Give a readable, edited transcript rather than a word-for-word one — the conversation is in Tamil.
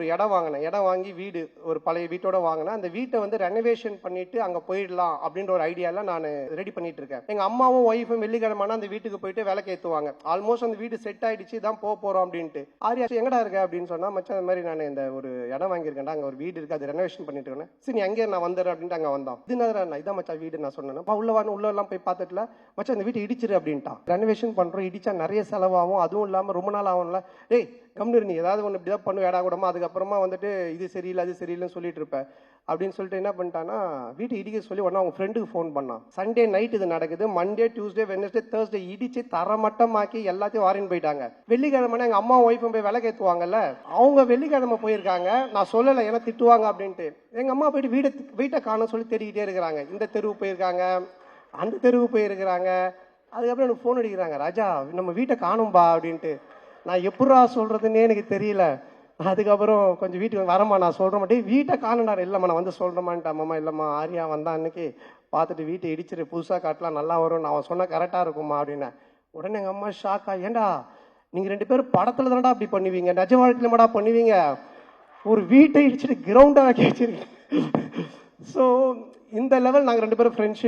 ஒரு இடம் வாங்கினேன். இடம் வாங்கி வீடு ஒரு பழைய வீட்டோட வாங்கினேன். அந்த வீட்டை வந்து ரெனோவேஷன் பண்ணிட்டு அங்கே போயிடலாம் அப்படின்ற ஒரு ஐடியாவில் நான் ரெடி பண்ணிட்டு இருக்கேன். எங்கள் அம்மாவும் ஒய்ஃபும் வெள்ளிக்கிழமை அந்த வீட்டுக்கு போயிட்டு விளக்கு ஏற்றுவாங்க. ஆல்மோஸ்ட் அந்த வீடு செட் ஆயிடுச்சு, தான் போகிறோம் அப்படின்ட்டு. ஆரியா எங்கடா இருக்க அப்படின்னு சொன்னா, மச்சான் இந்த மாதிரி நான் இந்த ஒரு இடம் வாங்கியிருக்கேன்டா, அங்கே ஒரு வீடு இருக்கு, அது ரெனோவேஷன் பண்ணிட்டு இருக்கேன். சரி அங்கே நான் வந்துடுறேன் அப்படின்ட்டு அங்கே வந்தோம். இதுனா இதான் மச்சான் வீடு நான் சொன்னேன். உள்ள எல்லாம் போய் பார்த்துட்டுல மச்சான் இந்த வீட்டை இடிச்சிரு அப்படின்ட்டான். ரெனோவேஷன் பண்றோம், இடிச்சா நிறைய செலவாகும், அதுவும் இல்லாமல் ரொம்ப நாள் ஆகும்ல. டேய் கம்னு நீ ஏதாவது ஒன்று இப்படிதான் பண்ணு ஏடா கூடமா, அதுக்கப்புறமா வந்துட்டு இது சரியில்லை அது சரியில்லைன்னு சொல்லிட்டு இருப்பேன் அப்படின்னு சொல்லிட்டு என்ன பண்ணிட்டான்னா, வீட்டை இடிக்க சொல்லி உடனே அவங்க ஃப்ரெண்டுக்கு ஃபோன் பண்ணான். சண்டே நைட் இது நடக்குது. மண்டே டியூஸ்டே வெனஸ்டே தேர்ஸ்டே இடிச்சு தரமட்டமாக்கி எல்லாத்தையும் வாரின்னு போயிட்டாங்க. வெள்ளிக்கிழமை எங்க அம்மா ஒய்ஃபும் போய் விளக்கு ஏற்றுவாங்கல்ல, அவங்க வெள்ளிக்கிழமை போயிருக்காங்க. நான் சொல்லலை ஏன்னா திட்டுவாங்க அப்படின்ட்டு. எங்க அம்மா போயிட்டு வீட்டை காண சொல்லி தேடிக்கிட்டே இருக்கிறாங்க. இந்த தெருவு போயிருக்காங்க, அந்த தெருவு போயிருக்கிறாங்க. அதுக்கப்புறம் எனக்கு ஃபோன் அடிக்கிறாங்க, ராஜா நம்ம வீட்டை காணும்பா அப்படின்ட்டு. நான் எப்படா சொல்றதுன்னே எனக்கு தெரியல. அதுக்கப்புறம் கொஞ்சம் வீட்டுக்கு வரமா நான் சொல்ற மாட்டேன், வீட்டை காணனார். இல்லம்மா நான் வந்து சொல்றேமான்ட்டு. அம்மா இல்லம்மா ஆரியா வந்தா அன்னைக்கு பார்த்துட்டு வீட்டை இடிச்சிரு, புதுசாக காட்டலாம் நல்லா வரும், நான் அவன் சொன்ன கரெக்டா இருக்குமா அப்படின்னு. உடனே எங்க அம்மா ஷாக்கா, ஏண்டா நீங்க 2 பேரும் படத்துல தானடா அப்படி பண்ணுவீங்க, நிஜ வாழ்க்கையில மாடா பண்ணுவீங்க, ஒரு வீட்டை இடிச்சிட்டு கிரவுண்டா வச்சிருக்கீங்க. ஸோ இந்த லெவல் நாங்கள் 2 பேரும் ஃப்ரெண்ட்ஷிப்